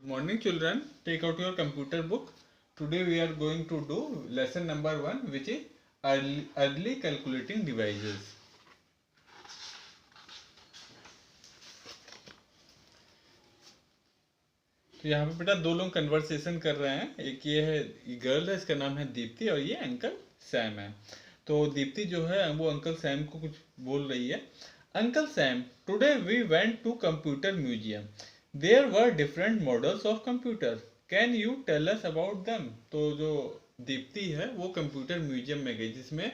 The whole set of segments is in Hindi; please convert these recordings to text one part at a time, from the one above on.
Morning children, take out your computer book. Today we are going to do lesson number 1, which is early calculating devices. तो यहाँ पे बेटा दो लोग कन्वर्सेशन कर रहे हैं। एक ये है, ये गर्ल है, इसका नाम है दीप्ति, और ये अंकल सैम है। तो दीप्ति जो है वो अंकल सैम को कुछ बोल रही है। Uncle Sam, today we went to computer museum. There were different models of computer. Can you tell us about them? तो जो दीप्ति है वो कंप्यूटर म्यूजियम में गई, जिसमें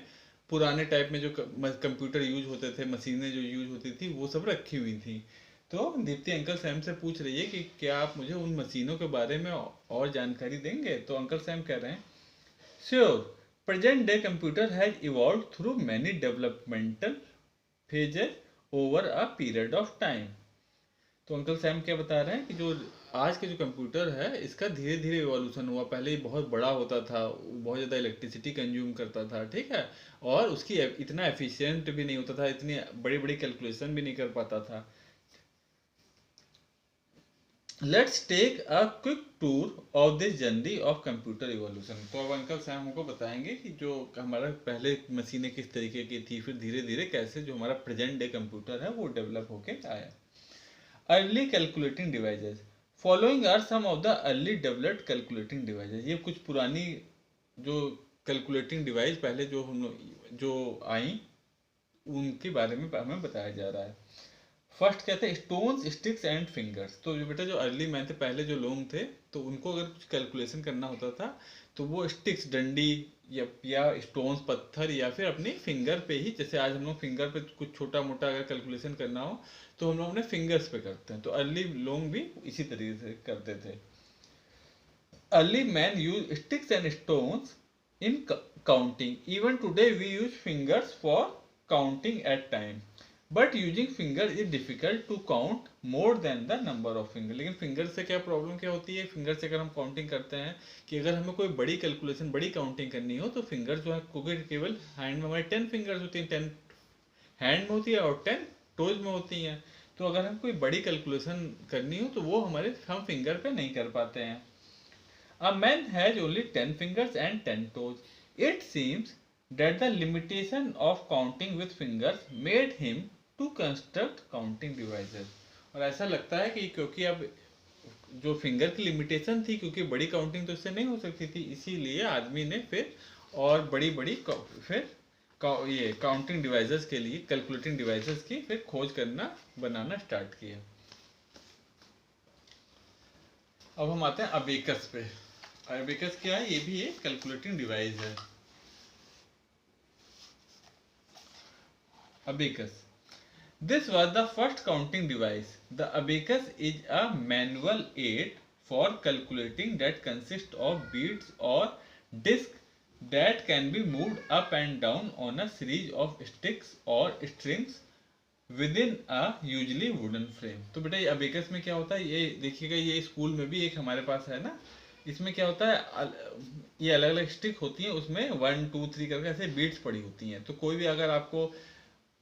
पुराने टाइप में जो कंप्यूटर यूज होते थे, मशीनें जो यूज होती थी, वो सब रखी हुई थी। तो दीप्ति अंकल सैम से पूछ रही है कि क्या आप मुझे उन मशीनों के बारे में और जानकारी देंगे? तो अंकल सैम कह रहे हैं, sure, present day computer has evolve through many developmental phases over a period of time. तो अंकल सैम क्या बता रहे हैं कि जो आज के जो कंप्यूटर है, इसका धीरे धीरे इवोल्यूशन हुआ। पहले ये बहुत बड़ा होता था, बहुत ज़्यादा इलेक्ट्रिसिटी कंज्यूम करता था, ठीक है, और उसकी इतना एफिशिएंट भी नहीं होता था, इतनी बड़ी बड़ी कैलकुलेशन भी नहीं कर पाता था। Let's take a quick tour of this journey of computer evolution. तो अब अंकल सैम हमको बताएंगे कि जो हमारा पहले मशीनें किस तरीके की थी, फिर धीरे धीरे कैसे जो हमारा प्रेजेंट डे कंप्यूटर है वो डेवलप होके आया। Early calculating devices, following are some of the early developed calculating devices. ये कुछ पुरानी जो कैलकुलेटिंग डिवाइस पहले जो हम जो आई, उनके बारे में हमें बताया जा रहा है। फर्स्ट कहते हैं स्टोन्स, स्टिक्स एंड फिंगर्स। तो जो बेटा जो अर्ली मैन थे, पहले जो लोग थे, तो उनको अगर कुछ कैलकुलेशन करना होता था तो वो स्टिक्स, डंडी, या स्टोन्स, पत्थर, या फिर अपनी फिंगर पे ही, जैसे आज हम लोग फिंगर पे कुछ छोटा मोटा अगर कैलकुलेशन करना हो तो हम लोग अपने फिंगर्स पे करते हैं। तो अर्ली लोग भी इसी तरीके से करते थे। Early man use sticks and stones in counting. Even today we use fingers for counting at time, but using finger is difficult to count more than the number of finger. लेकिन फिंगर से क्या प्रॉब्लम क्या होती है? फिंगर से अगर हम काउंटिंग करते हैं कि अगर हमें कोई बड़ी कैलकुलेशन, बड़ी काउंटिंग करनी हो, तो फिंगर जो है, क्योंकि केवल हैंड में हमारे 10 फिंगर्स होती हैं, 10 हैंड में होती है और 10 टोज में होती हैं। तो अगर हम कोई बड़ी कैलकुलेशन करनी हो तो वो हम फिंगर पे नहीं कर पाते हैं। A man has only 10 fingers and 10 toes. It seems that the limitation of counting with fingers made him to construct counting devices. और ऐसा लगता है कि क्योंकि अब जो फिंगर की लिमिटेशन थी, क्योंकि बड़ी काउंटिंग तो इससे नहीं हो सकती थी, इसीलिए आदमी ने फिर और बड़ी बड़ी फिर ये काउंटिंग डिवाइसेस के लिए, कैलकुलेटिंग डिवाइसेस की फिर खोज करना, बनाना स्टार्ट किया। अब हम आते हैं अबेकस पे। अबेकस क्या है? ये भी एक कैलकुलेटिंग डिवाइस है। Abacus. This was the first counting device. The abacus is a manual aid for calculating that consists of beads or discs that can be moved up and down on a series of sticks or strings within a usually wooden frame. तो बेटा ये अबेकस में क्या होता है, ये देखिएगा, ये स्कूल में भी एक हमारे पास है ना। इसमें क्या होता है, ये अलग अलग स्टिक होती हैं, उसमें 1 2 3 करके ऐसे बीट्स पड़ी होती हैं। तो कोई भी अगर आपको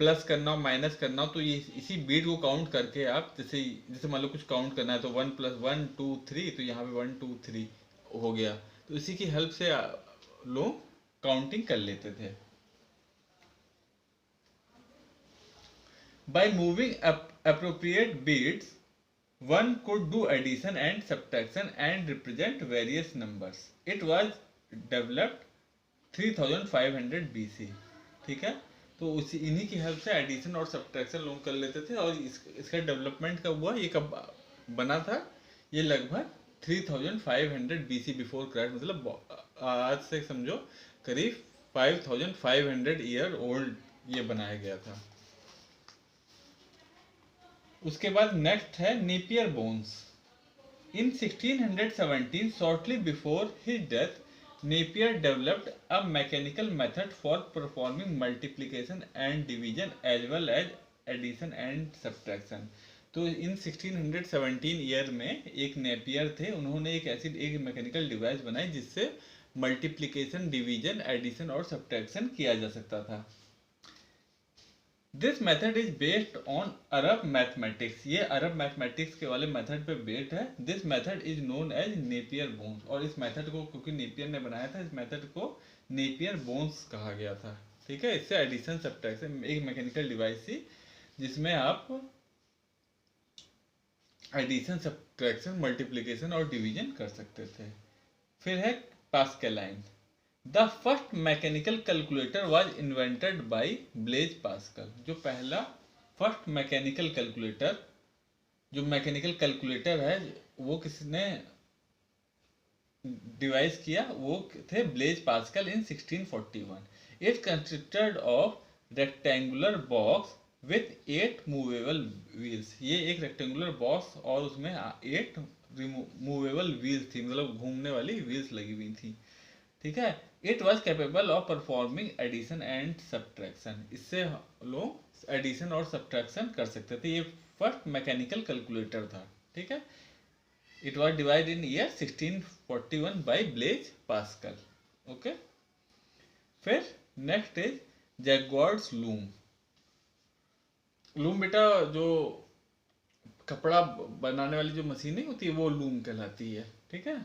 प्लस करना हो, माइनस करना हो, तो ये इसी बीट को काउंट करके आप, जैसे जैसे मान लो कुछ काउंट करना है तो 1 + 1 2 3, तो यहाँ पे 1 2 3 हो गया। तो इसी की हेल्प से लोग काउंटिंग कर लेते थे। By moving appropriate beads, one could do addition and subtraction and represent various numbers. It was developed 3500 BC, ठीक है। तो उसी इन्हीं की हेल्प से एडिशन और सब्ट्रैक्शन लोग कर लेते थे। और इसका डेवलपमेंट कब हुआ, ये कब बना था? ये लगभग 3500 BC बिफोर क्राइस्ट, मतलब आज से समझो करीब 5500 ईयर ओल्ड ये बनाया गया था। उसके बाद नेक्स्ट है Napier bones. In 1617, shortly before his death, Napier developed a mechanical method for performing multiplication and division as well as addition and subtraction. तो इन 1617 ईयर में एक नेपियर थे, उन्होंने एक मैकेनिकल डिवाइस बनाई जिससे मल्टीप्लिकेशन, डिवीजन, एडिशन और सब्ट्रैक्शन किया जा सकता था। This method is based on Arab mathematics, ये अरब मैथमेटिक्स के वाले मेथड पे बेस्ड है। This method is known as Napier bones, और इस मेथड को क्योंकि नेपियर ने बनाया था, इस मेथड को नेपियर बोन्स कहा गया था। ठीक है, इससे एडिशन सब्ट्रैक्शन, एक मैकेनिकल डिवाइस थी जिसमें आप एडिशन सब्ट्रैक्शन मल्टीप्लिकेशन और डिवीजन कर सकते थे। फिर है Pascaline. The first mechanical calculator was invented bye Blaise pascal. जो पहला फर्स्ट मैकेनिकल कैलकुलेटर, जो मैकेनिकल कैलकुलेटर है, वो किसने डिवाइस किया, वो थे Blaise Pascal in 1641। It consisted of rectangular box with 8 movable wheels. ये एक रेक्टेंगुलर बॉक्स और उसमें 8 मूवेबल व्हील्स थी, मतलब घूमने वाली व्हील्स लगी हुई थी। ठीक है, it was capable of performing addition and subtraction. इससे लोग एडिशन और सब्ट्रैक्शन कर सकते थे। ये फर्स्ट मैकेनिकल कैलकुलेटर था। ठीक है, it was divide in year 1641 by Blaise Pascal. Okay, फिर next is Jacquard's loom. Loom बेटा जो कपड़ा बनाने वाली जो मशीनें होती है वो लूम कहलाती है। ठीक है,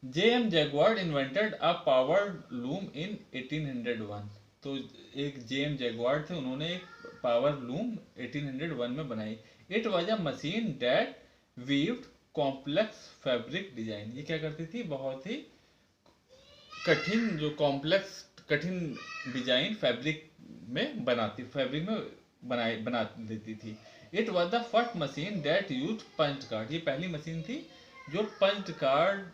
J.M. Jacquard invented a powered loom in 1801। तो एक J.M. जैगुआर थे, उन्होंने एक पावर लूम 1801 में बनाई। It was a machine that weaved complex fabric design. ये क्या करती थी, बहुत ही कठिन, जो कॉम्प्लेक्स कठिन डिजाइन फैब्रिक में बना देती थी। It was the first machine that use punch card. ये पहली मशीन थी जो पंच कार्ड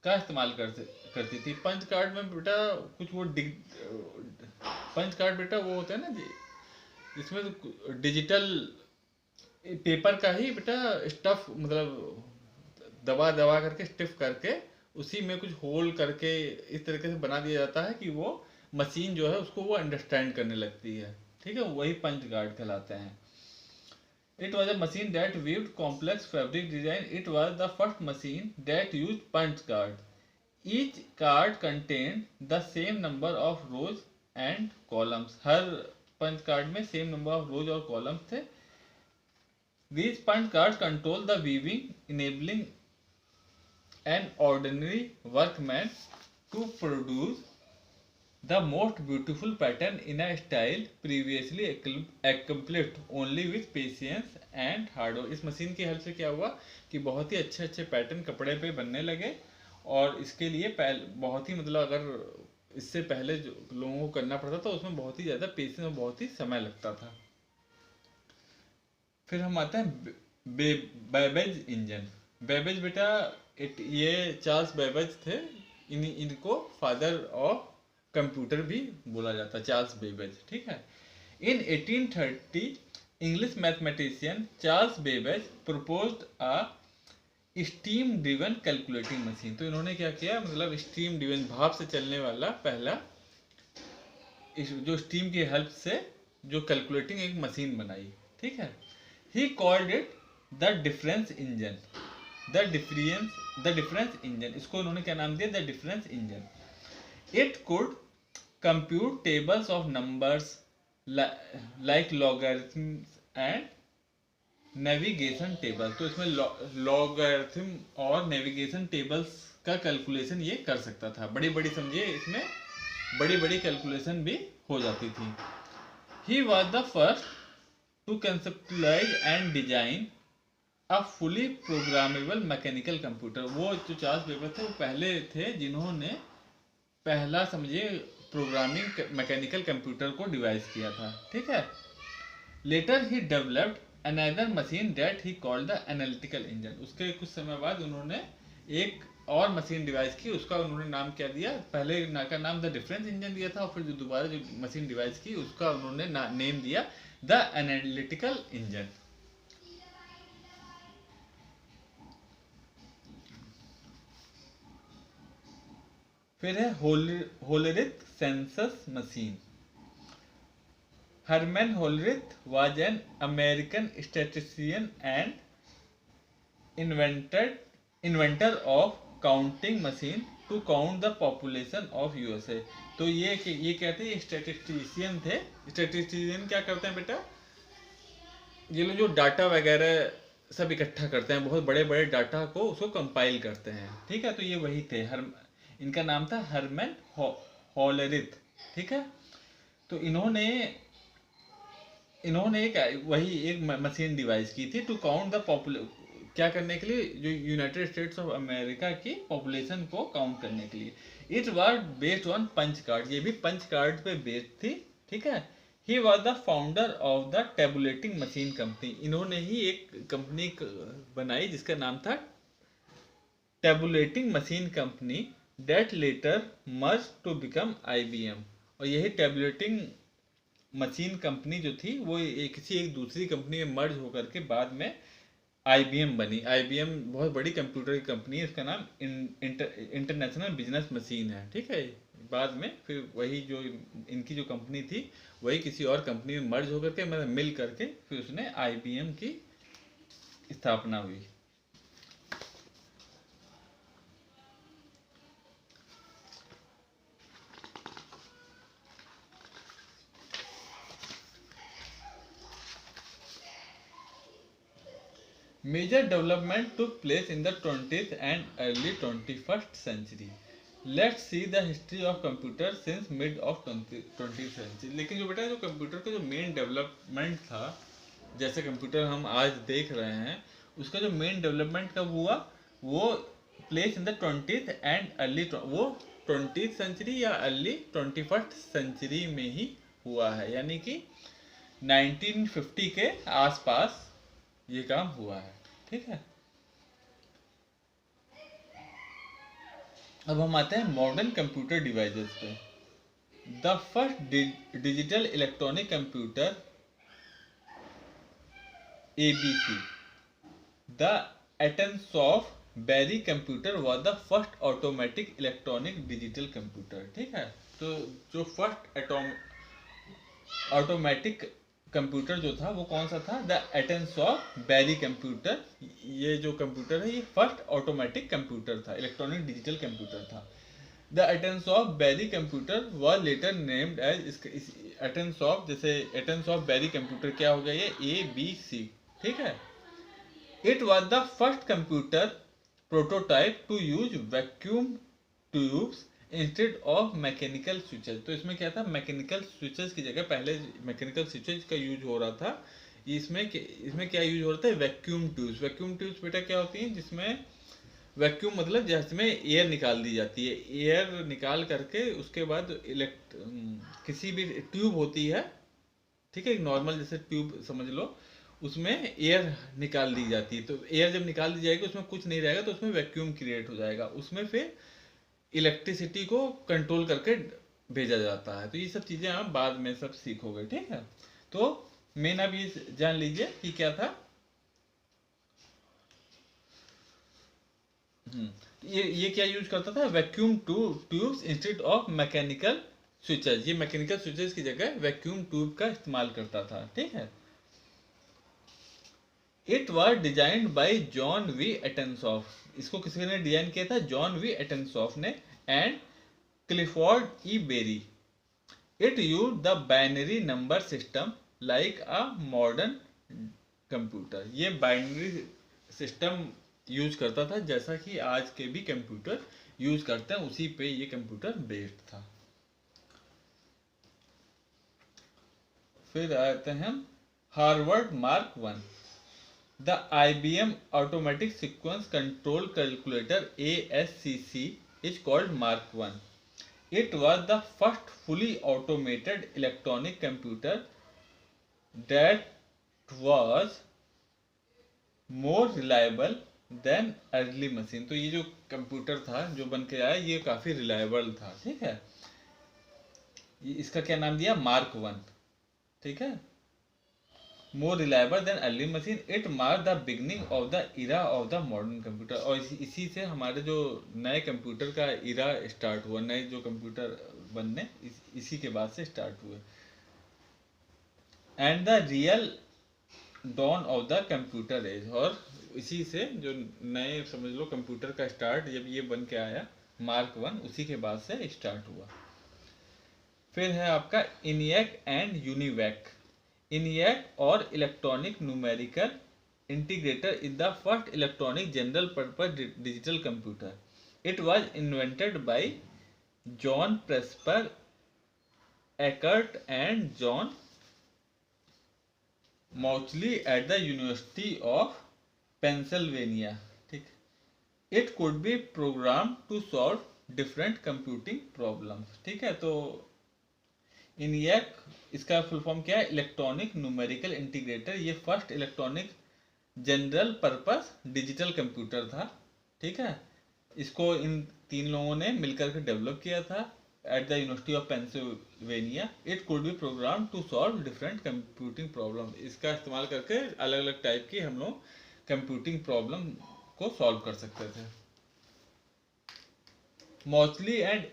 का इस्तेमाल करती थी। पंच कार्ड में बेटा कुछ वो पंच कार्ड बेटा वो होता है ना जी, इसमें तो डिजिटल पेपर का ही बेटा स्टफ, मतलब दबा दबा करके स्टिफ करके उसी में कुछ होल करके इस तरीके से बना दिया जाता है कि वो मशीन जो है उसको वो अंडरस्टैंड करने लगती है। ठीक है, वही पंच कार्ड कहलाते हैं। It was a machine that weaved complex fabric design. It was the first machine that used punch card. Each card contained the same number of rows and columns. Her punch card में same number of rows और columns थे। These punch cards control the weaving, enabling an ordinary workman to produce the most beautiful pattern in a style previously accomplished only with patience and hard work। इस मशीन की हेल्प से क्या हुआ कि बहुत ही अच्छे अच्छे पैटर्न कपड़े पे बनने लगे, और इसके लिए बहुत ही, मतलब अगर इससे पहले जो लोगों को करना पड़ता था उसमें बहुत ही ज़्यादा पेशेंस और बहुत ही समय लगता था। फिर हम आते हैं बेबेज इंजन। बेबेज बेटा ये चार्ल्स बेबेज थे, इनको फादर ऑफ कंप्यूटर भी बोला जाता है, चार्ल्स बेबेज। ठीक है, in 1830 English mathematician Charles Babbage proposed a steam driven calculating machine. तो इन्होंने क्या किया, मतलब स्टीम ड्रिवन, भाप से चलने वाला पहला, जो स्टीम की हेल्प से जो कैलकुलेटिंग एक मशीन बनाई। ठीक है, he called it the difference engine. The difference engine, इसको उन्होंने क्या नाम दिया, the difference engine. It could compute tables of numbers like logarithms and navigation tables। तो इसमें logarithm और navigation tables का कैलकुलेशन ये कर सकता था। बड़ी बड़ी, समझिए इसमें बड़ी बड़ी कैलकुलेशन भी हो जाती थी। He was the first to conceptualize and design a fully programmable mechanical computer। वो जो चार्ल्स बेबेज थे वो पहले थे जिन्होंने पहला, समझिए, प्रोग्रामिंग मैकेनिकल कंप्यूटर को डिवाइस किया था। ठीक है, later he developed another machine that he called the analytical engine. उसके कुछ समय बाद उन्होंने एक और मशीन डिवाइस की, उसका उन्होंने नाम क्या दिया, पहले का नाम द डिफरेंस इंजन दिया था, और फिर जो दोबारा जो मशीन डिवाइस की उसका उन्होंने नेम दिया द एनालिटिकल इंजन। फिर है Hollerith census machine. Herman Hollerith was an American statistician and inventor of counting machine to count the population of USA. तो ये कहते हैं स्टैटिस्टिशियन थे। स्टैटिस्टिशियन क्या करते हैं बेटा, ये लोग जो डाटा वगैरह सब इकट्ठा करते हैं, बहुत बड़े बड़े डाटा को उसको कंपाइल करते हैं, ठीक है। तो ये वही थे, इनका नाम था हरमन हॉलरिथ, ठीक है। तो इन्होंने वही एक मशीन डिवाइस की थी टू काउंट द क्या करने के लिए, जो यूनाइटेड स्टेट्स ऑफ अमेरिका की पॉपुलेशन को काउंट करने के लिए। It was based on punch card, ये भी पंच कार्ड पे बेस्ड थी, ठीक है। He was the founder of the tabulating machine company, इन्होंने ही एक कंपनी बनाई जिसका नाम था tabulating machine company, that later merge to become IBM। और यही टेबुलेटिंग मशीन कंपनी जो थी वो किसी एक दूसरी कंपनी में मर्ज होकर के बाद में IBM बनी। IBM बहुत बड़ी कंप्यूटर की कंपनी है, इसका नाम इंटरनेशनल बिजनेस मशीन है, ठीक है। बाद में फिर वही जो इनकी जो कंपनी थी वही किसी और कंपनी में मर्ज होकर के, मतलब मिल करके फिर उसने IBM की स्थापना हुई। Major development took place in the 20th and early 21st century. Let's see the history of computer since mid of 20th century. लेकिन जो बेटा जो कंप्यूटर का जो मेन डेवलपमेंट था, जैसे कंप्यूटर हम आज देख रहे हैं, उसका जो मेन डेवलपमेंट कब हुआ, वो place in the 20th and early, वो 20th सेंचुरी या अर्ली 21st सेंचुरी में ही हुआ है, यानी कि 1950 के आसपास ये काम हुआ है, ठीक है। अब हम आते हैं मॉडर्न कंप्यूटर डिवाइसेस पे। The first digital electronic computer ABC, the Atanasoff Berry computer was the first automatic electronic digital computer, ठीक है। तो जो फर्स्ट ऑटोमेटिक कंप्यूटर जो था वो कौन सा था, द एटनसॉफ बेरी कंप्यूटर। ये जो कंप्यूटर है ये फर्स्ट ऑटोमेटिक कंप्यूटर था, इलेक्ट्रॉनिक डिजिटल कंप्यूटर था। The Atanasoff Berry computer was later named as, Atanasoff, जैसे एटनसॉफ बेरी कंप्यूटर क्या हो गया, ये ABC, ठीक है। It was the first computer prototype to use vacuum tubes instead of mechanical switches. तो इसमें क्या था, मैकेनिकल स्विचेस की जगह पहले मैकेनिकल स्विचेस का यूज हो रहा था। इसमें क्या यूज हो रहा था, वैक्यूम ट्यूब्स। वैक्यूम ट्यूब्स बेटा क्या होती हैं, जिसमें वैक्यूम मतलब जिसमें एयर निकाल दी जाती है, एयर निकाल करके उसके बाद किसी भी ट्यूब होती है, ठीक है, नॉर्मल जैसे ट्यूब समझ लो, उसमें एयर निकाल दी जाती है। तो एयर जब निकाल दी जाएगी उसमें कुछ नहीं रहेगा, तो उसमें वैक्यूम क्रिएट हो जाएगा, उसमें फिर इलेक्ट्रिसिटी को कंट्रोल करके भेजा जाता है। तो ये सब चीजें आप बाद में सब सीखोगे, ठीक है। तो मेन अब ये जान लीजिए कि क्या था। ये क्या यूज करता था, vacuum tubes instead of mechanical switches. ये मैकेनिकल स्विचेस की जगह वैक्यूम ट्यूब का इस्तेमाल करता था, ठीक है। It was designed by John V Atanasoff, इसको किसी ने डिजाइन किया था, जॉन वी एटनसॉफ ने, and Clifford E Berry. It use the binary number system like a modern computer. ये बाइनरी सिस्टम यूज करता था जैसा कि आज के भी कंप्यूटर यूज करते हैं, उसी पे ये कंप्यूटर बेस्ड था। फिर आते हैं Harvard mark 1। The IBM Automatic Sequence Control Calculator ASCC is called Mark 1. It was the first fully automated electronic computer that was more reliable than early machine. तो ये जो कंप्यूटर था जो बन के आया ये काफी रिलायबल था, ठीक है। इसका क्या नाम दिया, मार्क 1, ठीक है। more reliable than early machine, it marked the beginning of the era of the modern computer। और इसी से हमारे जो नए कंप्यूटर का इरा स्टार्ट हुआ, नए जो कंप्यूटर बनने इसी के बाद से स्टार्ट हुए। And the real dawn of the computer age, और इसी से जो नए समझ लो कंप्यूटर का स्टार्ट जब ये बन के आया, मार्क 1 उसी के बाद से स्टार्ट हुआ। फिर है आपका ENIAC एंड यूनिवैक। ENIAC और electronic numerical integrator is the first electronic general purpose digital computer. It was invented by John Presper Eckert and John Mauchly at the University of Pennsylvania. ठीक, it could be program to solve different computing problems. ठीक है, तो ENIAC इसका फुल फॉर्म क्या है? Electronic numerical integrator. ये first electronic general purpose digital computer था। ठीक है, इसको इन 3 लोगों ने मिलकर के डेवलप किया था at the University of Pennsylvania. It could be program to solve different computing problem. इसका इस्तेमाल करके अलग अलग टाइप की हम लोग कंप्यूटिंग प्रॉब्लम को सॉल्व कर सकते थे। Mauchly and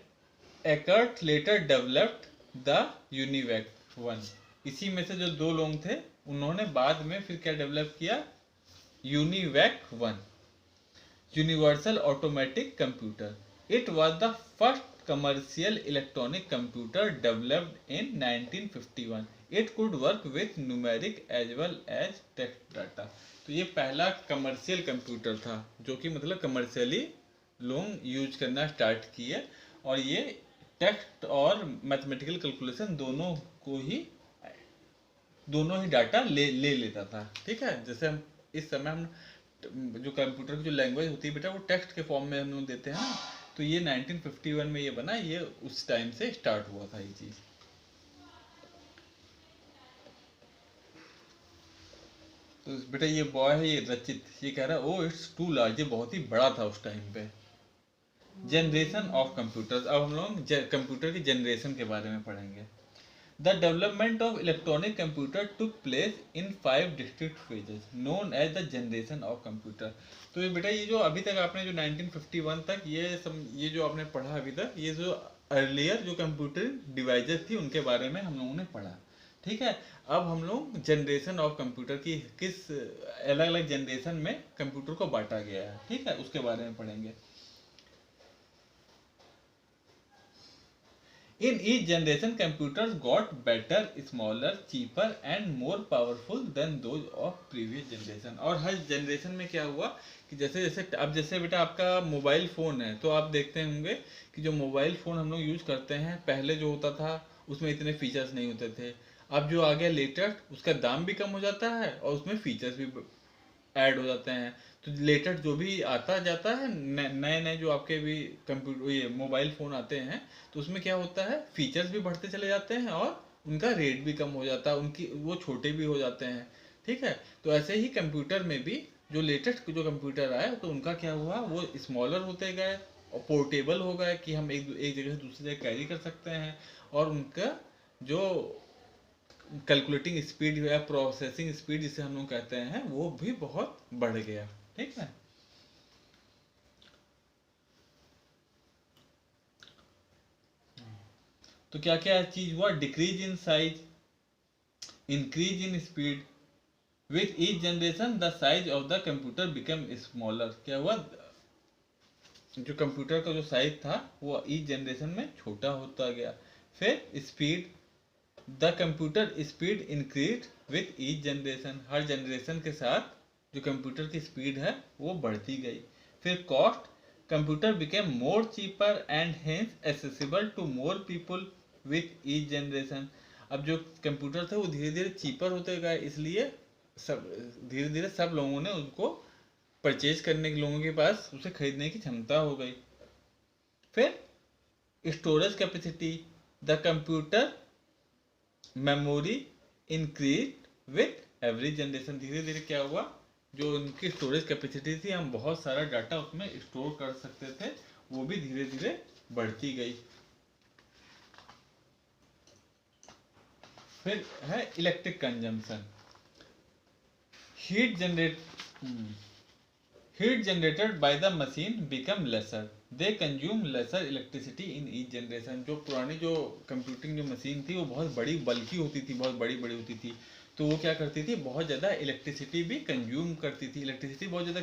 Eckert later developed the UNIVAC 1। इसी में से जो 2 लोग थे उन्होंने बाद में फिर क्या डेवलप किया? UNIVAC 1, universal automatic computer. It was the first commercial electronic computer developed in 1951. It could work with numeric as well as text data. तो ये पहला कमर्शियल कंप्यूटर था जो कि मतलब कमर्शियली लोग यूज करना स्टार्ट किए, और ये टेक्स्ट और मैथमेटिकल कैलकुलेशन दोनों ही डाटा ले लेता था। ठीक है, जैसे हम इस समय हम जो कंप्यूटर की जो लैंग्वेज होती है बेटा वो टेक्स्ट के फॉर्म में हम लोग देते हैं, तो ये 1951 में ये बना, ये उस टाइम से स्टार्ट हुआ था ये चीज। तो बेटा ये बॉय है, ये रचित, ये कह रहा है ओ इट्स टू लार्ज, ये बहुत ही बड़ा था उस टाइम पे। Generation of computers. अब हम लोग कंप्यूटर की जनरेशन के बारे में पढ़ेंगे। The development of electronic computer took place in 5 distinct phases known as the generation of computer. तो ये बेटा ये जो अभी तक आपने जो 1951 तक ये जो आपने पढ़ा अभी तक, ये जो अर्लियर जो कंप्यूटर डिवाइसेस थी उनके बारे में हम लोगों ने पढ़ा। ठीक है, अब हम लोग जनरेशन ऑफ कंप्यूटर की किस अलग अलग जनरेशन में कंप्यूटर को बांटा गया है, ठीक है, उसके बारे में पढ़ेंगे। In each generation, computers got better, smaller, cheaper and more powerful than those of previous generation. और हर जनरेशन में क्या हुआ कि जैसे जैसे अब जैसे बेटा आपका मोबाइल फ़ोन है, तो आप देखते होंगे कि जो मोबाइल फ़ोन हम लोग यूज़ करते हैं, पहले जो होता था उसमें इतने फीचर्स नहीं होते थे। अब जो आ गया लेटेस्ट, उसका दाम भी कम हो जाता है और उसमें फीचर्स भी ऐड हो जाते हैं। तो लेटेस्ट जो भी आता जाता है, नए नए जो आपके भी कंप्यूटर ये मोबाइल फ़ोन आते हैं, तो उसमें क्या होता है, फीचर्स भी बढ़ते चले जाते हैं और उनका रेट भी कम हो जाता है, उनकी वो छोटे भी हो जाते हैं। ठीक है, तो ऐसे ही कंप्यूटर में भी जो लेटेस्ट जो कंप्यूटर आए तो उनका क्या हुआ, वो स्मॉलर होते गए और पोर्टेबल हो गए कि हम एक जगह से दूसरी जगह कैरी कर सकते हैं, और उनका जो कैलकुलेटिंग स्पीड या प्रोसेसिंग स्पीड जिसे हम लोग कहते हैं वो भी बहुत बढ़ गया। ठीक है, तो क्या क्या चीज हुआ, decrease in size, increase in speed. With each generation the size of the computer become smaller. क्या हुआ, जो कंप्यूटर का जो साइज था वो ईच जनरेशन में छोटा होता गया। फिर speed, the computer speed increase with each generation. Her generation के साथ जो कंप्यूटर की स्पीड है वो बढ़ती गई। फिर cost, computer became more cheaper and hence accessible to more people with each generation. अब जो कंप्यूटर थे वो धीरे धीरे चीपर होते गए, इसलिए सब धीरे धीरे सब लोगों ने उनको परचेज करने के, लोगों के पास उसे खरीदने की क्षमता हो गई। फिर storage capacity, the computer memory increase with every generation. धीरे धीरे क्या हुआ, जो उनकी स्टोरेज कैपेसिटी थी, हम बहुत सारा डाटा उसमें स्टोर कर सकते थे, वो भी धीरे धीरे बढ़ती गई। फिर है electric consumption. Heat generated by the machine become lesser, they consume lesser electricity in each generation. जो पुरानी जो कंप्यूटिंग जो मशीन थी वो बहुत बड़ी बल्कि होती थी, बहुत बड़ी बड़ी होती थी, तो वो क्या करती थी, बहुत ज़्यादा इलेक्ट्रिसिटी भी कंज्यूम करती थी, इलेक्ट्रिसिटी बहुत ज़्यादा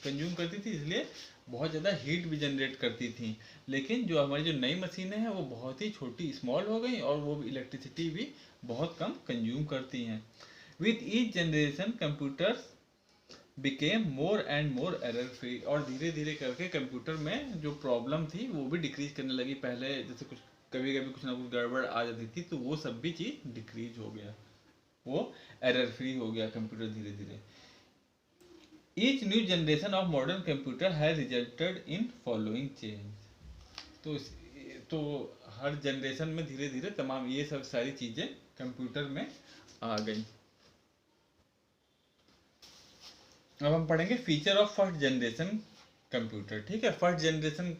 कंज्यूम करती थी, इसलिए बहुत ज़्यादा हीट भी जनरेट करती थी। लेकिन जो हमारी जो नई मशीनें हैं वो बहुत ही छोटी स्मॉल हो गई और वो इलेक्ट्रिसिटी भी बहुत कम कंज्यूम करती हैं। With each generation computers became more and more error free, और धीरे धीरे करके कंप्यूटर में जो प्रॉब्लम थी वो भी डिक्रीज करने लगी। पहले जैसे कुछ कभी कभी कुछ ना कुछ गड़बड़ आ जाती थी तो वो सब भी चीज़ डिक्रीज हो गया, वो एरर फ्री हो गया कंप्यूटर धीरे धीरे। Each new generation of modern computer has resulted in following change. तो तो हर जनरेशन में धीरे धीरे तमाम ये सब सारी चीज़ें कंप्यूटर में आ गई। अब हम पढ़ेंगे feature of first generation computer. ठीक है, फर्स्ट जनरेशन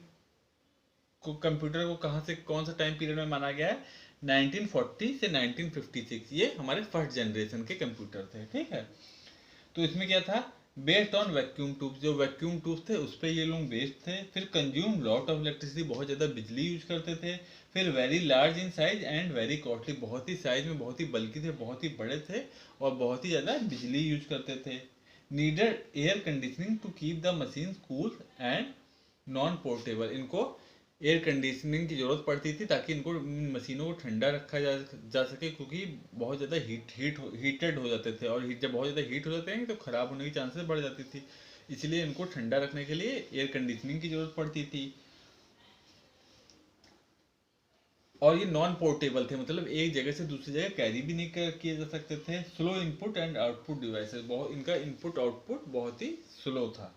को कंप्यूटर को कहाँ से कौन सा टाइम पीरियड में माना गया है? 1940 से 1956, ये हमारे फर्स्ट जनरेशन के कंप्यूटर थे। ठीक है, तो इसमें क्या था? बेस्ड ऑन वैक्यूम ट्यूब्स, जो वैक्यूम ट्यूब्स थे उस पर ये लोग बेस्ड थे। फिर कंज्यूम लॉट ऑफ इलेक्ट्रिसिटी, बहुत ज़्यादा बिजली यूज करते थे। फिर very large in size and very costly, बहुत ही साइज में बहुत ही बल्कि थे, बहुत ही बड़े थे और बहुत ही ज़्यादा बिजली यूज करते थे। Needed air conditioning to keep the machine cool and non portable, इनको एयर कंडीशनिंग की ज़रूरत पड़ती थी ताकि इनको मशीनों को ठंडा रखा जा सके, क्योंकि बहुत ज़्यादा हीटेड हो जाते थे और जब बहुत ज़्यादा हीट हो जाते हैं तो ख़राब होने की चांसेस बढ़ जाती थी। इसलिए इनको ठंडा रखने के लिए एयर कंडीशनिंग की ज़रूरत पड़ती थी। और ये नॉन पोर्टेबल थे, मतलब एक जगह से दूसरी जगह कैरी भी नहीं किए जा सकते थे। Slow input and output devices, बहुत इनका इनपुट आउटपुट बहुत ही स्लो था।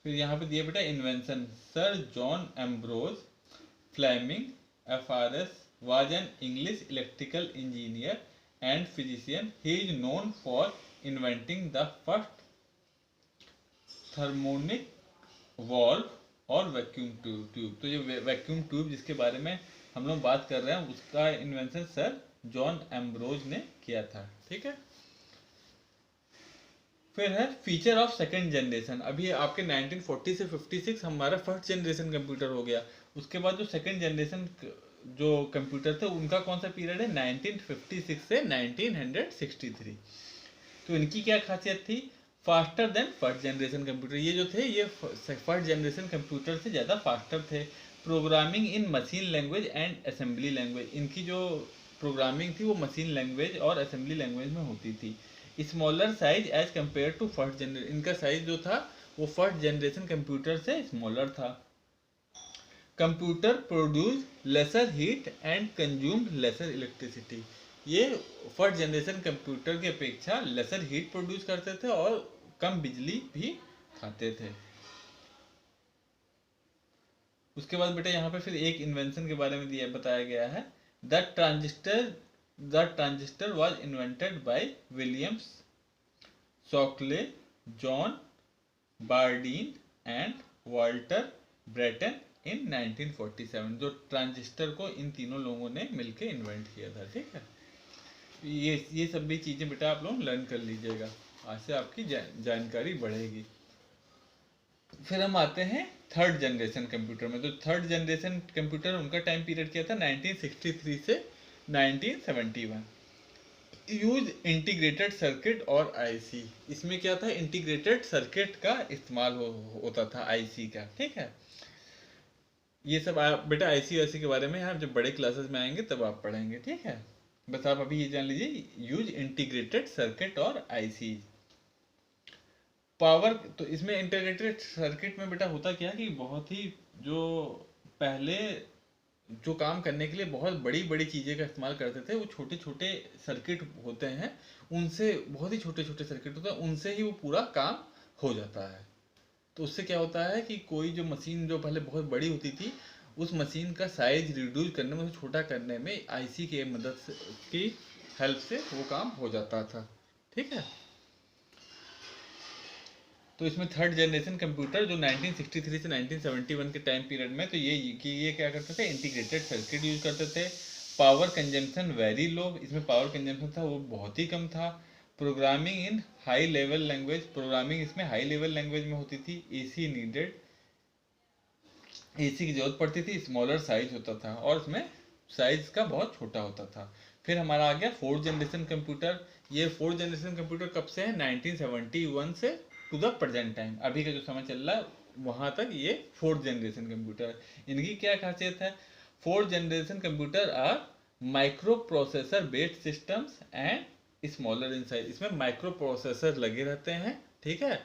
फिर यहाँ पे दिया बेटा invention, Sir John Ambrose Fleming FRS was an English electrical engineer and physician. He is known for inventing the first thermonic valve और वैक्यूम ट्यूब। तो ये वैक्यूम ट्यूब जिसके बारे में हम लोग बात कर रहे हैं उसका इन्वेंशन सर जॉन एम्ब्रोज ने किया था। ठीक है, फिर है फीचर ऑफ सेकंड जनरेशन। अभी आपके 1940 से 56 हमारा फर्स्ट जनरेशन कंप्यूटर हो गया। उसके बाद जो सेकंड जनरेशन जो कंप्यूटर थे उनका कौन सा पीरियड है? 1956 से 1963। तो इनकी क्या खासियत थी? Faster than first generation computer, ये जो थे ये फर्स्ट जनरेशन कंप्यूटर से ज़्यादा फास्टर थे। Programming in machine language and assembly language, इनकी जो प्रोग्रामिंग थी वो मशीन लैंग्वेज और असेंबली लैंग्वेज में होती थी। Smaller size as compare to first generation, इनका साइज जो था वो फर्स्ट जनरेशन कंप्यूटर से स्मॉलर था। Computer produce lesser heat and consumed lesser electricity, ये फर्स्ट जनरेशन कंप्यूटर की अपेक्षा लेसर हीट प्रोड्यूस करते थे और कम बिजली भी खाते थे। उसके बाद बेटा यहाँ पे फिर एक इन्वेंशन के बारे में बताया गया है। The transistor was invented by Williams Shockley, John Bardeen and Walter Brattain in 1947। जो ट्रांजिस्टर को इन तीनों लोगों ने मिलकर इन्वेंट किया था। ठीक है, ये सब भी चीज़ें बेटा आप लोग लर्न कर लीजिएगा, आज से आपकी जानकारी बढ़ेगी। फिर हम आते हैं थर्ड जनरेशन कंप्यूटर में। तो थर्ड जनरेशन कंप्यूटर उनका टाइम पीरियड क्या था? 1963 से 1971। यूज इंटीग्रेटेड सर्किट और आईसी, इसमें क्या था? इंटीग्रेटेड सर्किट का इस्तेमाल होता था आईसी का। ठीक है, ये सब बेटा आईसी वाईसी के बारे में आप जब बड़े क्लासेस में आएंगे तब आप पढ़ेंगे। ठीक है, बस आप अभी ये जान लीजिए यूज इंटीग्रेटेड सर्किट और आईसी। पावर, तो इसमें इंटीग्रेटेड सर्किट में बेटा होता क्या है कि बहुत ही जो पहले जो काम करने के लिए बहुत बड़ी बड़ी चीज़ें का इस्तेमाल करते थे वो छोटे छोटे सर्किट होते हैं, उनसे बहुत ही छोटे छोटे सर्किट होते हैं, उनसे ही वो पूरा काम हो जाता है। तो उससे क्या होता है कि कोई जो मशीन जो पहले बहुत बड़ी होती थी उस मशीन का साइज रिड्यूस करने में, उसे छोटा करने में आईसी के मदद से की हेल्प से वो काम हो जाता था। ठीक है, तो इसमें थर्ड जनरेशन कंप्यूटर जो 1963 से 1971 के टाइम पीरियड में, तो ये क्या करते थे? इंटीग्रेटेड सर्किट यूज करते थे। पावर कंजम्पशन वेरी लो, इसमें पावर कंजम्पशन था वो बहुत ही कम था। Programming in high level language, programming इसमें हाई लेवल लैंग्वेज में होती थी। एसी नीडेड, एसी की जरूरत पड़ती थी। स्मॉलर साइज होता था और इसमें साइज का बहुत छोटा होता था। फिर हमारा आ गया फोर्थ जनरेशन कंप्यूटर, ये फोर्थ जनरेशन कंप्यूटर कब से है, 1971 से टू द प्रेजेंट टाइम, अभी का जो समय चल रहा है वहां तक ये फोर्थ जनरेशन कंप्यूटर। इनकी क्या खासियत है, fourth generation computer are microprocessor based systems and smaller in size. इसमें माइक्रो प्रोसेसर लगे रहते हैं, ठीक है,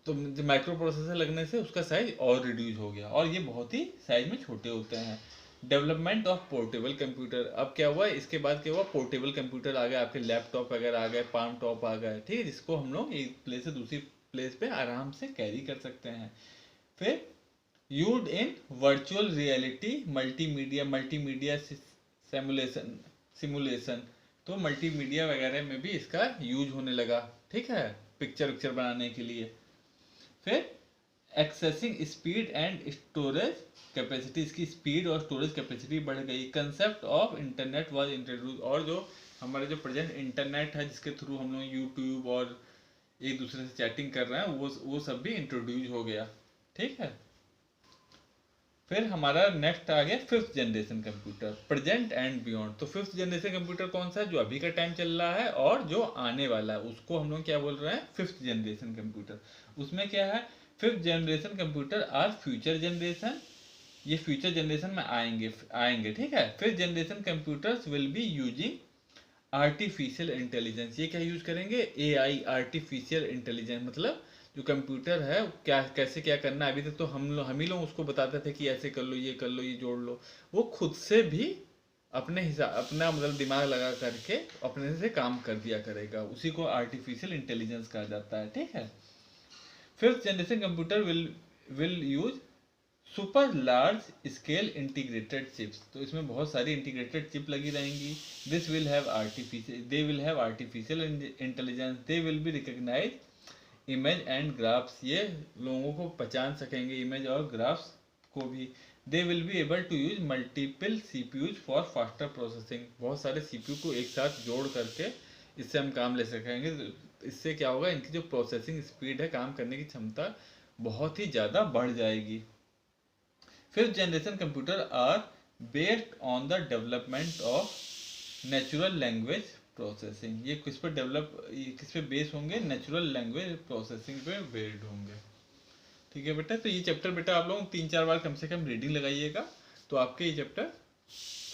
तो माइक्रो प्रोसेसर लगने से उसका साइज और रिड्यूस हो गया और ये बहुत ही साइज में छोटे होते हैं। डेवलपमेंट ऑफ पोर्टेबल कंप्यूटर, अब क्या हुआ इसके बाद क्या हुआ, पोर्टेबल कंप्यूटर आ गए, आपके लैपटॉप वगैरह आ गए, पाम टॉप आ गए, ठीक है, जिसको हम लोग एक प्लेस से दूसरी प्लेस पे आराम से कैरी कर सकते हैं। फिर used in virtual reality multimedia simulation simulation, तो मल्टीमीडिया वगैरह में भी इसका यूज होने लगा, ठीक है, पिक्चर विक्चर बनाने के लिए। फिर accessing speed and storage capacity, इसकी स्पीड और स्टोरेज कैपेसिटी बढ़ गई। Concept of internet was introduce, और जो हमारे जो प्रेजेंट इंटरनेट है जिसके थ्रू हम लोग यूट्यूब और एक दूसरे से चैटिंग कर रहे हैं वो सब भी इंट्रोड्यूस हो गया, ठीक है। फिर हमारा नेक्स्ट आ गया fifth generation computer, present and beyond. तो फिफ्थ जनरेशन कंप्यूटर कौन सा है, जो अभी का टाइम चल रहा है और जो आने वाला है उसको हम लोग क्या बोल रहे हैं, फिफ्थ जनरेशन कंप्यूटर। उसमें क्या है, fifth generation computer are future generation, ये फ्यूचर जनरेशन में आएंगे, ठीक है। Fifth generation computers will be using artificial intelligence, ये क्या यूज करेंगे, एआई, आर्टिफिशियल इंटेलिजेंस, मतलब जो कंप्यूटर है क्या कैसे क्या करना है, अभी तक तो हम ही लोग उसको बताते थे कि ऐसे कर लो, ये कर लो, ये जोड़ लो, वो खुद से भी अपने हिसाब अपना मतलब दिमाग लगा करके अपने से काम कर दिया करेगा, उसी को आर्टिफिशियल इंटेलिजेंस कहा जाता है, ठीक है। Fifth generation computer will use super large scale integrated chips, तो इसमें बहुत सारी इंटीग्रेटेड चिप लगी रहेंगी। This will have artificial they will have artificial intelligence, they will be recognize image and graphs, ये लोगों को पहचान सकेंगे इमेज और ग्राफ्स को भी। They will be able to use multiple CPUs for faster processing, बहुत सारे सीपीयू को एक साथ जोड़ करके इससे हम काम ले सकेंगे। इससे क्या होगा, इनकी जो प्रोसेसिंग स्पीड है, काम करने की क्षमता बहुत ही ज़्यादा बढ़ जाएगी। Fifth generation computer are based on the development of natural language processing, ये किस पे किस पे बेस होंगे, नेचुरल लैंग्वेज प्रोसेसिंग पे बेस्ड होंगे, ठीक है बेटा। तो ये चैप्टर बेटा आप लोग 3-4 बार कम से कम रीडिंग लगाइएगा, तो आपके ये चैप्टर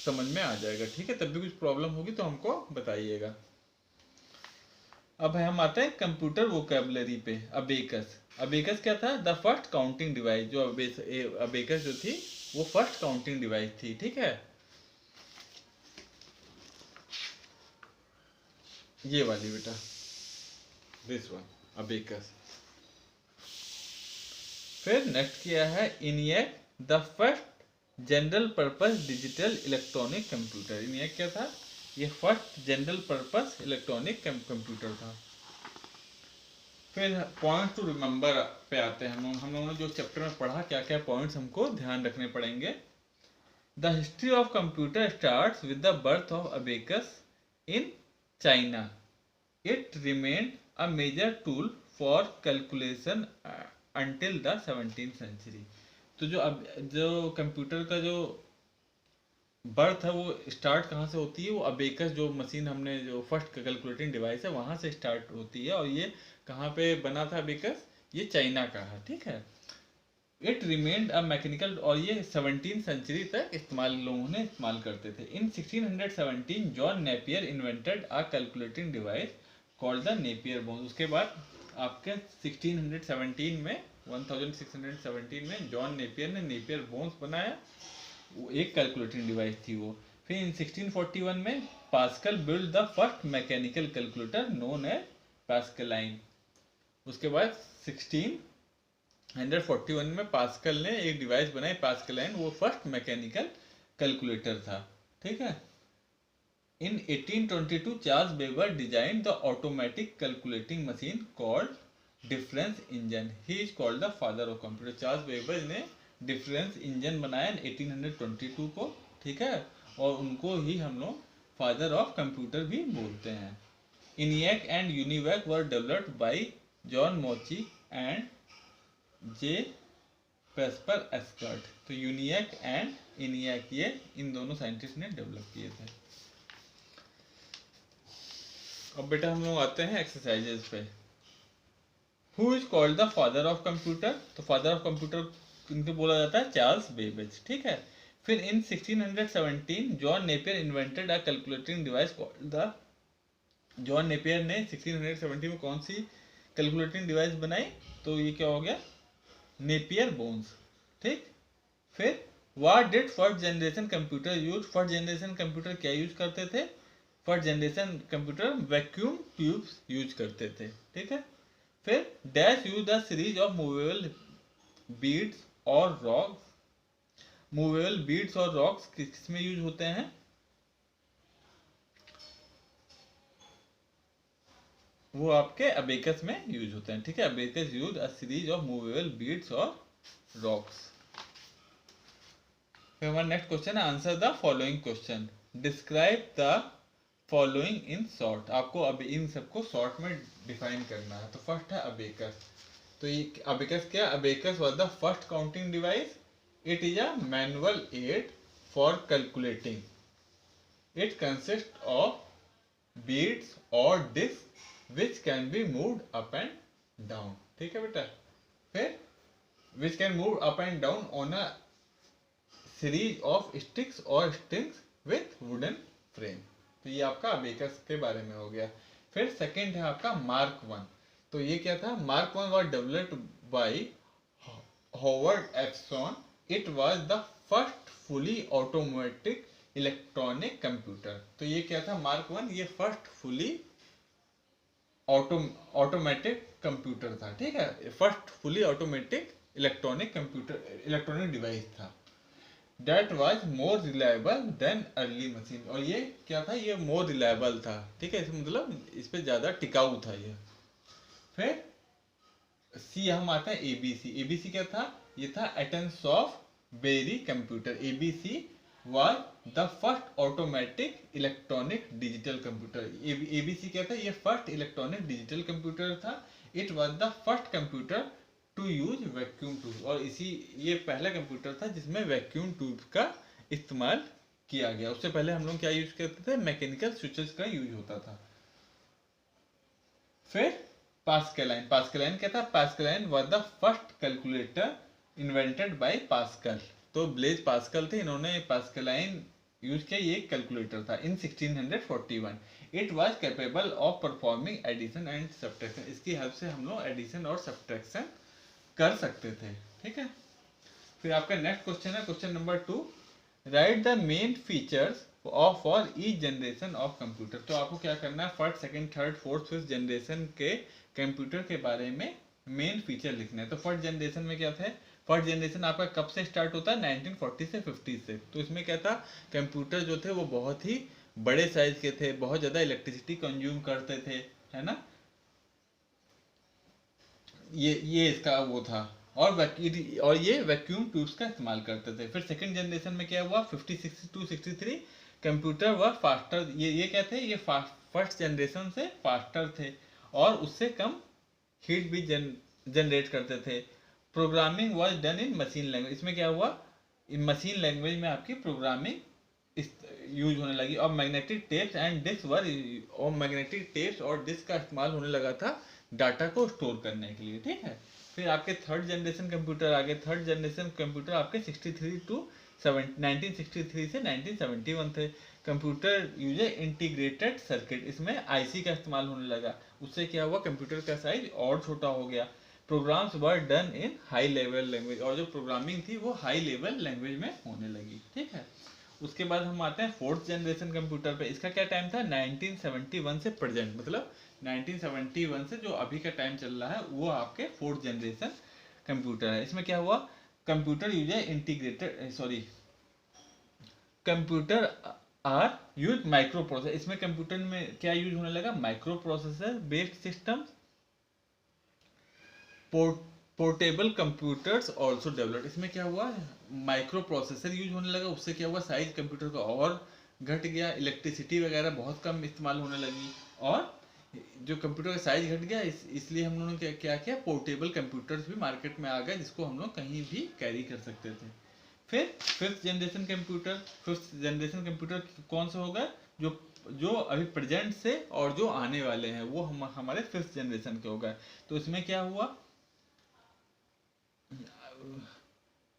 समझ में आ जाएगा, ठीक है। तब भी कुछ प्रॉब्लम होगी तो हमको बताइएगा। अब हम आते हैं कंप्यूटर वोकेबलरी पे। अबेकस, अबेकस क्या था, द फर्स्ट काउंटिंग डिवाइस, जो अबेकस जो थी वो फर्स्ट काउंटिंग डिवाइस थी, ठीक है, ये वाली बेटा, दिस वन अबेकस। फिर नेक्स्ट किया है ENIAC, the first general purpose digital electronic computer. ENIAC क्या था, ये first general purpose electronic computer था। फिर पॉइंट टू रिमेंबर पे आते हैं हम लोगों ने जो चैप्टर में पढ़ा क्या क्या पॉइंट्स हमको ध्यान रखने पड़ेंगे। The history of computer starts with the birth of abacus in China, it remained a major tool for calculation until the 17th century. तो जो कंप्यूटर का जो बर्थ है वो स्टार्ट कहाँ से होती है, वो अबेकस जो मशीन हमने जो फर्स्ट कैलकुलेटिंग डिवाइस है वहाँ से स्टार्ट होती है, और ये कहाँ पे बना था अबेकस, ये चाइना का है, ठीक है। इट रिमेन्ड अ मैकेनिकल, और ये 17th सेंचुरी तक लोगों ने इस्तेमाल करते थे। इन 1617 John Napier invented a calculating device called the Napier bones. उसके बाद आपके 1617 में 1617 में जॉन नेपियर ने नेपियर बोन्स बनाया, वो एक कैलकुलेटिंग डिवाइस थी वो। फिर इन 1641 में Pascal build the first mechanical calculator known as Pascaline. उसके बाद 1641 में पास्कल ने एक डिवाइस बनाई पास्कलाइन, वो फर्स्ट मैकेनिकल कैलकुलेटर था, ठीक है। इन 1822 Charles Weber design the automatic calculating machine called difference engine, he is called the father of computer. Charles Weber ने डिफरेंस इंजन बनाया 1822 को, ठीक है, और उनको ही हम लोग फादर ऑफ कंप्यूटर भी बोलते हैं। ENIAC and UNIVAC were developed by John मोची एंड जे पेस्पर एस्कर्ट। तो यूनियक एंड इनियक ये इन दोनों साइंटिस्ट ने डेवलप किए थे। अब बेटा हम लोग आते हैं एक्सरसाइजेज पे। Who is called the father of computer? तो फादर ऑफ कंप्यूटर इनको बोला जाता है चार्ल्स बेबेज, ठीक है। फिर इन 1617 John Napier invented a calculating device called the, John Napier ने 1670 में कौन सी कैलकुलेटिंग डिवाइस बनाई? तो ये क्या हो गया, नेपियर बोन्स, ठीक। फिर what did first generation computer use? First generation computer क्या यूज करते थे? First generation computer vacuum tubes use करते थे, ठीक है। फिर dash use the series of movable beads और रॉक्स। मूवेबल बीड्स और रॉक्स किस में यूज होते हैं? वो आपके अबेकस में यूज होते हैं, ठीक है। Abacus use a series of movable beads और रॉक्स। फिर हमारा नेक्स्ट क्वेश्चन है answer the following question, describe the following in short. आपको अब इन सबको शॉर्ट में डिफाइन करना है। तो फर्स्ट है अबेकस। तो ये अबेकस क्या? Abacus was the first counting device. It is a manual aid for calculating. It consist of beads or discs which can be moved up and down, ठीक है बेटा। फिर which can move up and down on a series of sticks or strings with wooden frame। तो ये आपका अबेकस के बारे में हो गया। फिर सेकंड है आपका मार्क वन। तो ये क्या था? Mark one was developed by Howard Epson. It was the first fully automatic electronic computer. तो ये क्या था? मार्क वन, ये फर्स्ट फुली ऑटोमेटिक कंप्यूटर था, ठीक है। First fully automatic electronic computer, electronic device था। That was more reliable than early machine. और ये क्या था? ये मोर रिलायबल था, ठीक है। इसका मतलब इस पे ज्यादा टिकाऊ था ये। फिर सी हम आते हैं एबीसी। एबीसी क्या था? ये था Atanasoff Berry computer. ABC was the first automatic electronic digital computer। ABC क्या था? ये first electronic digital computer था। It was the first computer to use vacuum tube। और इसी ये पहला कंप्यूटर था जिसमें वैक्यूम ट्यूब का इस्तेमाल किया गया। उससे पहले हम लोग क्या यूज करते थे? मैकेनिकल स्विचेस का यूज होता था। फिर पास्कलाइन। पास्कलाइन क्या था? Pascaline was the first calculator invented by Pascal। तो ब्लेज पास्कल थे, इन्होंने पास्कलाइन यूज किया। ये कैलकुलेटर था in 1641। It was capable of performing addition and subtraction. इसकी हेल्प से हम लोग एडिशन और सब्ट्रैक्शन कर सकते थे, ठीक है। फिर आपका नेक्स्ट क्वेश्चन है question number 2, right the main features of for each generation of computer. तो आपको क्या करना है? First, second, third, fourth, fifth generation के कंप्यूटर के बारे में मेन फीचर लिखना है। तो फर्स्ट जनरेशन में क्या थे? फर्स्ट जनरेशन आपका कब से स्टार्ट होता है? 1940 से 50 से। तो इसमें क्या था? कंप्यूटर जो थे वो बहुत ही बड़े साइज के थे, बहुत ज्यादा इलेक्ट्रिसिटी कंज्यूम करते थे, है ना। ये इसका वो था। और ये वैक्यूम ट्यूब्स का इस्तेमाल करते थे। फिर सेकंड जनरेशन में क्या हुआ? 50, 62, 63 कंप्यूटर व फास्टर। ये क्या थे? ये फर्स्ट जनरेशन से फास्टर थे और उससे कम हीट भी जनरेट करते थे। Programming was done in machine language. इसमें क्या हुआ? इन मशीन लैंग्वेज में आपकी प्रोग्रामिंग यूज होने लगी। और मैग्नेटिक टेप्स एंड डिस्क वर, और मैग्नेटिक टेप्स और डिस्क का इस्तेमाल होने लगा था डाटा को स्टोर करने के लिए, ठीक है। फिर आपके थर्ड जनरेशन कंप्यूटर आ गए। थर्ड जनरेशन कंप्यूटर आपके 1963 से 1971 थे। कंप्यूटर यूजर इंटीग्रेटेड सर्किट, इसमें आईसी का इस्तेमाल होने लगा। उससे क्या हुआ? कंप्यूटर का साइज और छोटा हो गया। Programs were done in high level language, और जो प्रोग्रामिंग थी वो हाई लेवल लैंग्वेज में होने लगी, ठीक है। उसके बाद हम आते हैं फोर्थ जनरेशन कंप्यूटर पे। इसका क्या टाइम था? 1971 से प्रेजेंट, मतलब 1971 से जो अभी का टाइम चल रहा है वो आपके फोर्थ जनरेशन कंप्यूटर है। इसमें क्या हुआ? Computer user integrated, sorry, computer are use microprocessor. इसमें कंप्यूटर में क्या यूज होने लगा? Microprocessor based system. Portable computers also developed. इसमें क्या हुआ? माइक्रो प्रोसेसर यूज होने लगा। उससे क्या हुआ? साइज कंप्यूटर का और घट गया। इलेक्ट्रिसिटी वगैरह बहुत कम इस्तेमाल होने लगी और जो कंप्यूटर का साइज घट गया, इसलिए हम लोगों ने क्या किया? पोर्टेबल कंप्यूटर्स भी मार्केट में आ गए जिसको हम लोग कहीं भी कैरी कर सकते थे। फिर फिफ्थ जनरेशन कंप्यूटर कौन सा होगा? जो जो अभी प्रेजेंट से और जो आने वाले हैं वो हमारे फिफ्थ जनरेशन के हो गए। तो इसमें क्या हुआ,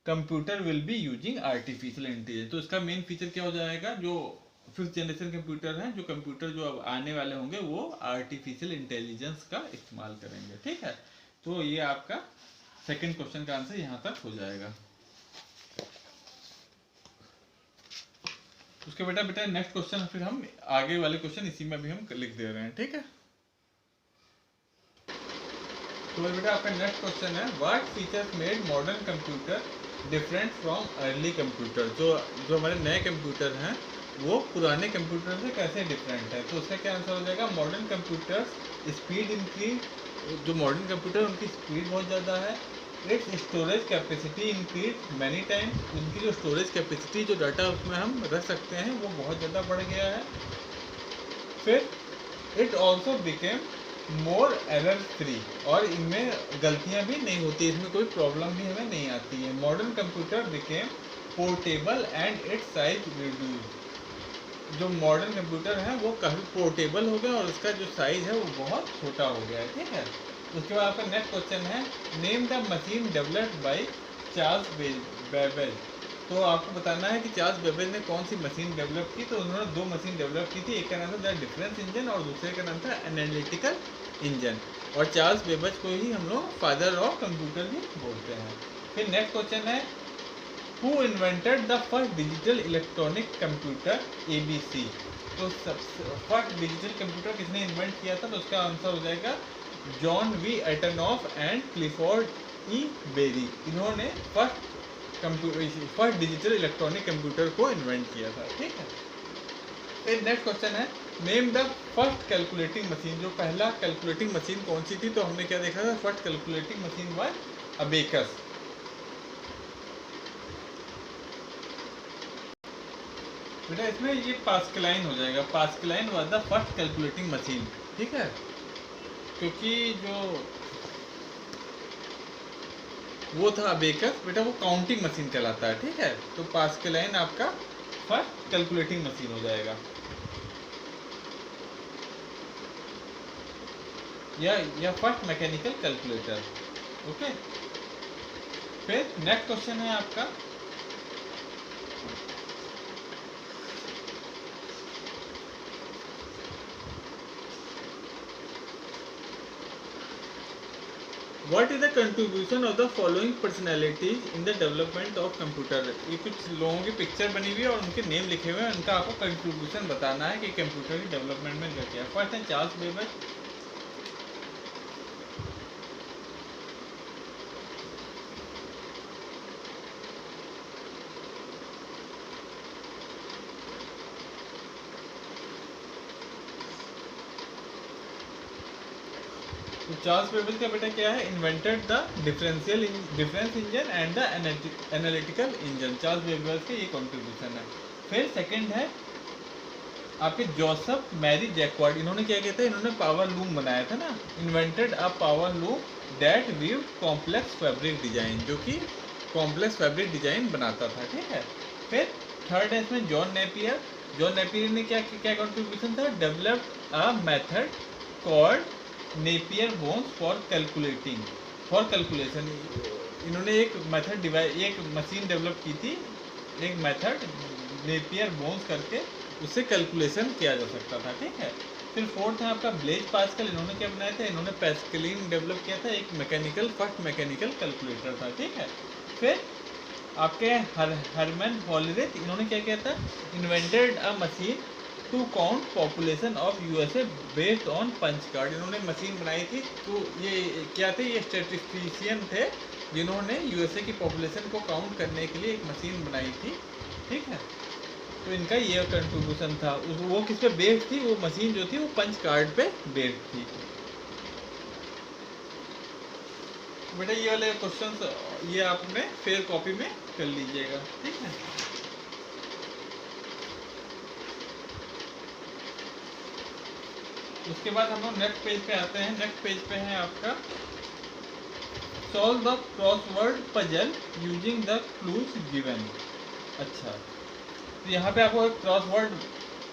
computer will be using artificial intelligence. तो इसका मेन फीचर क्या हो जाएगा, जो फिफ्थ जनरेशन कंप्यूटर है, जो कंप्यूटर जो अब आने वाले होंगे वो आर्टिफिशियल इंटेलिजेंस का इस्तेमाल करेंगे। ठीक है, तो ये आपका सेकंड क्वेश्चन का आंसर यहाँ तक हो जाएगा। उसके बेटा नेक्स्ट क्वेश्चन, फिर हम आगे वाले क्वेश्चन इसी में भी हम लिख दे रहे हैं। ठीक है, तो बेटा आपका नेक्स्ट क्वेश्चन है, what features made modern computer different from early computer. जो हमारे नए कंप्यूटर हैं वो पुराने कंप्यूटर से कैसे डिफरेंट है। तो उसका क्या आंसर हो जाएगा, मॉडर्न कंप्यूटर्स स्पीड इंक्रीज। जो मॉडर्न कंप्यूटर उनकी स्पीड बहुत ज़्यादा है। It's storage capacity increase many times. उनकी जो स्टोरेज कैपेसिटी, जो डाटा उसमें हम रख सकते हैं, वो बहुत ज़्यादा बढ़ गया है। फिर it also became more error free, और इनमें गलतियां भी नहीं होती, इसमें कोई प्रॉब्लम भी हमें नहीं आती है। Modern computer became portable and it's size reduce. जो मॉडर्न कंप्यूटर है वो काफ़ी पोर्टेबल हो गया और उसका जो साइज है वो बहुत छोटा हो गया है। ठीक है, उसके बाद आपका नेक्स्ट क्वेश्चन है, name the machine developed by Charles Babbage. तो आपको बताना है कि चार्ल्स बेबेज ने कौन सी मशीन डेवलप की। तो उन्होंने दो मशीन डेवलप की थी, एक का नाम था द डिफरेंस इंजन और दूसरे का नाम था एनालिटिकल इंजन। और चार्ल्स बेबेज को ही हम लोग फादर ऑफ कंप्यूटर भी बोलते हैं। फिर नेक्स्ट क्वेश्चन है, who invented the first digital electronic computer ABC। तो फर्स्ट डिजिटल कंप्यूटर किसने इन्वेंट किया था। तो उसका आंसर हो जाएगा John V Atanasoff and Clifford E Berry. इन्होंने फर्स्ट डिजिटल इलेक्ट्रॉनिक कंप्यूटर को इन्वेंट किया था। ठीक है, फिर नेक्स्ट क्वेश्चन है, name the first calculating machine. जो पहला कैलकुलेटिंग मशीन कौन सी थी। तो हमने क्या देखा था, first calculating machine was abacus. बेटा इसमें ये पास्कलाइन हो जाएगा, Pascaline was the first calculating machine. ठीक है, क्योंकि जो वो था अबेकस, बेटा वो काउंटिंग मशीन कहलाता है। ठीक है, तो पास्कलाइन आपका फर्स्ट कैलकुलेटिंग मशीन हो जाएगा, या फर्स्ट मैकेनिकल कैलकुलेटर। ओके, फिर नेक्स्ट क्वेश्चन है आपका, What is the contribution of the following personalities in the development of computer। ये कुछ लोगों की पिक्चर बनी हुई है और उनके नेम लिखे हुए हैं, उनका आपको कंट्रीब्यूशन बताना है कि कंप्यूटर की डेवलपमेंट में क्या किया। फर्स्ट है चार्ल्स बेबेज, तो चार्ल्स बेबेज का बेटा क्या है, invented the difference engine and the analytical engine. Charles Babbage के ये कंट्रीब्यूशन है। फिर सेकंड है आपके जोसेफ मैरी जैकवार्ड। इन्होंने क्या किया था, इन्होंने पावर लूम बनाया था ना, invented a power loom that weave complex fabric design, जो कि कॉम्प्लेक्स फैब्रिक डिजाइन बनाता था। ठीक है, फिर थर्ड है इसमें जॉन नेपियर। जॉन नेपियर ने क्या क्या कंट्रीब्यूशन था, developed a method called Napier bones for calculation. इन्होंने एक मेथड एक मशीन डेवलप की थी, एक मेथड नेपियर बोन्स करके, उससे कैलकुलेशन किया जा सकता था। ठीक है, फिर फोर्थ है आपका ब्लेज पास्कल। इन्होंने क्या बनाया था, इन्होंने पैस्कलिन डेवलप किया था, एक फर्स्ट मैकेनिकल कैलकुलेटर था। ठीक है, फिर आपके हरमन हॉलरिथ, इन्होंने क्या किया था, invented a machine to count population of USA based on punch card. इन्होंने मशीन बनाई थी, तो ये क्या थे, ये स्टैटिस्टिशियन थे जिन्होंने USA की पॉपुलेशन को काउंट करने के लिए एक मशीन बनाई थी। ठीक है, तो इनका ये कंट्रीब्यूशन था। वो किस पे बेस्ड थी, वो मशीन जो थी वो पंच कार्ड पे बेस्ड थी। बेटा ये वाले क्वेश्चंस ये आपने फेयर कॉपी में कर लीजिएगा। ठीक है, उसके बाद हम लोग नेक्स्ट पेज पे आते हैं। नेक्स्ट पेज पे है आपका solve the crossword puzzle using the clues given. अच्छा, तो यहाँ पे आपको एक क्रॉसवर्ड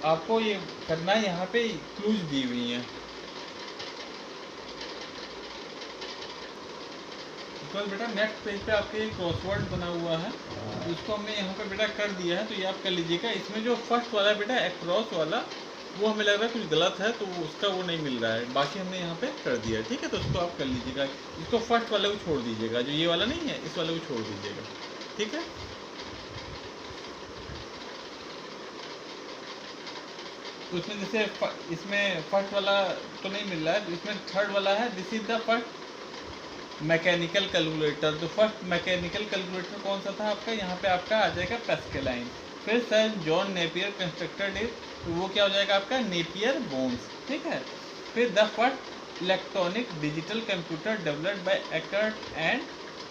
आपको ये करना है, यहाँ पे क्लूज दी हुई है। तो बेटा नेक्स्ट पेज पे आपके क्रॉसवर्ड बना हुआ है, इसको हमने यहाँ पे बेटा कर दिया है, तो ये आप कर लीजिएगा। इसमें जो फर्स्ट वाला बेटा अक्रॉस वाला, वो हमें लग रहा है कुछ गलत है, तो उसका वो नहीं मिल रहा है, बाकी हमने यहाँ पे कर दिया है, ठीक है। तो उसको आप कर लीजिएगा, इसको फर्स्ट वाले को छोड़ दीजिएगा, जो ये वाला नहीं है इस वाले को छोड़ दीजिएगा, ठीक है। तो इसमें जैसे इसमें फर्स्ट वाला तो नहीं मिल रहा है, इसमें थर्ड वाला है, this is the first mechanical calculator. तो फर्स्ट मैकेनिकल कैलकुलेटर कौन सा था आपका, यहाँ पे आपका आ जाएगा पैस्केलाइन। फिर sir John Napier constructed it, तो वो क्या हो जाएगा आपका नेपियर बोन्स, ठीक है। फिर the first electronic digital computer developed by Eckert and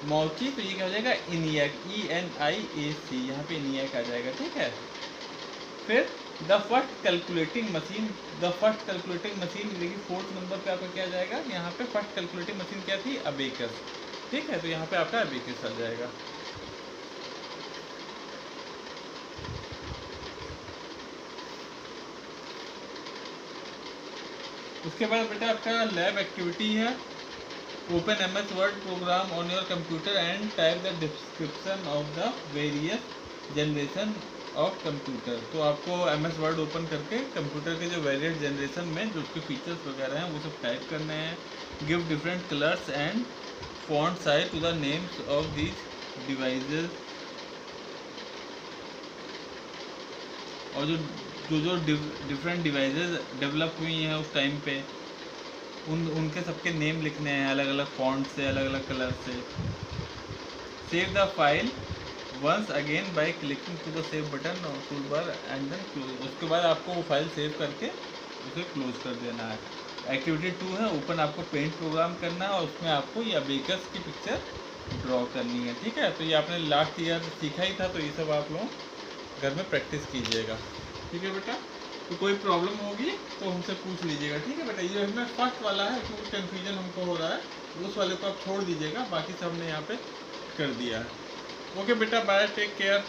Mauchly, तो ये क्या हो जाएगा इनियाक, ENIAC, यहाँ पे इनियाक आ जाएगा, ठीक है। फिर the first calculating machine, the first calculating machine देखिए फोर्थ नंबर पे आपका क्या जाएगा, यहाँ पे फर्स्ट कैलकुलेटिंग मशीन क्या थी, अबेकस, ठीक है। तो यहाँ पे आपका अबेकस आ जाएगा। उसके बाद बेटा आपका लैब एक्टिविटी है, open MS Word program on your computer and type the description of the various generation of computer. तो आपको MS वर्ड ओपन करके कंप्यूटर के जो वेरियस जनरेशन में जो उसके फीचर्स वगैरह हैं वो सब टाइप करने हैं। Give different colours and font size to the names of these devices, और जो डिफरेंट डिवाइसेस डेवलप हुई हैं उस टाइम पे, उनके सबके नेम लिखने हैं अलग अलग फॉन्ट से, अलग अलग कलर से। Save the file once again by clicking to the save button और tool bar and then close. उसके बाद आपको वो फाइल सेव करके उसे क्लोज कर देना है। एक्टिविटी 2 है, ओपन आपको पेंट प्रोग्राम करना है और उसमें आपको ये अबेकस की पिक्चर ड्रॉ करनी है, ठीक है। तो ये आपने लास्ट ईयर सीखा ही था, तो ये सब आप लोग घर में प्रैक्टिस कीजिएगा, ठीक है बेटा। तो कोई प्रॉब्लम होगी तो हमसे पूछ लीजिएगा, ठीक है बेटा। ये हमें फर्स्ट वाला है, कुछ कन्फ्यूजन हमको हो रहा है, उस वाले को आप छोड़ दीजिएगा, बाकी सब हमने यहाँ पे कर दिया है। ओके बेटा, बाय, टेक केयर।